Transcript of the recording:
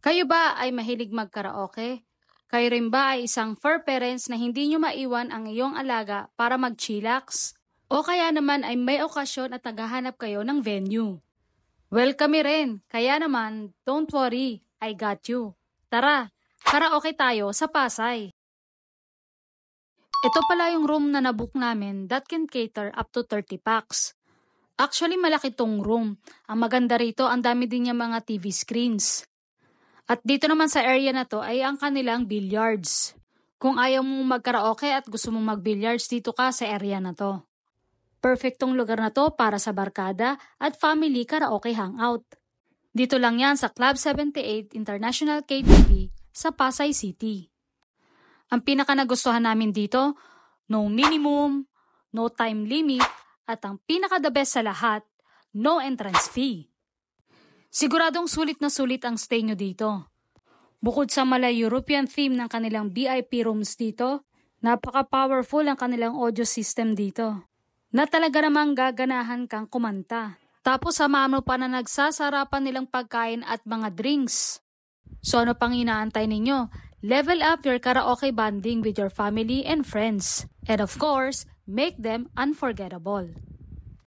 Kayo ba ay mahilig mag-karaoke? Kayo rin ba ay isang fur parents na hindi nyo maiwan ang iyong alaga para mag-chillax? O kaya naman ay may okasyon at naghahanap kayo ng venue? Well, kami rin. Kaya naman, don't worry, I got you. Tara, karaoke tayo sa Pasay. Ito pala yung room na nabook namin that can cater up to 30 packs. Actually, malaki tong room. Ang maganda rito, ang dami din niya mga TV screens. At dito naman sa area na to ay ang kanilang billiards. Kung ayaw mong mag-karaoke at gusto mong mag-billiards, dito ka sa area na to. Perfectong lugar na to para sa barkada at family karaoke hangout. Dito lang yan sa Club 78 International KTV sa Pasay City. Ang pinaka nagustuhan namin dito, no minimum, no time limit, at ang pinaka the best sa lahat, no entrance fee. Siguradong sulit na sulit ang stay nyo dito. Bukod sa Malay European theme ng kanilang VIP rooms dito, napaka-powerful ang kanilang audio system dito, na talaga namang gaganahan kang kumanta. Tapos samahan mo pa na nagsasarapan nilang pagkain at mga drinks. So ano pang inaantay ninyo? Level up your karaoke bonding with your family and friends. And of course, make them unforgettable.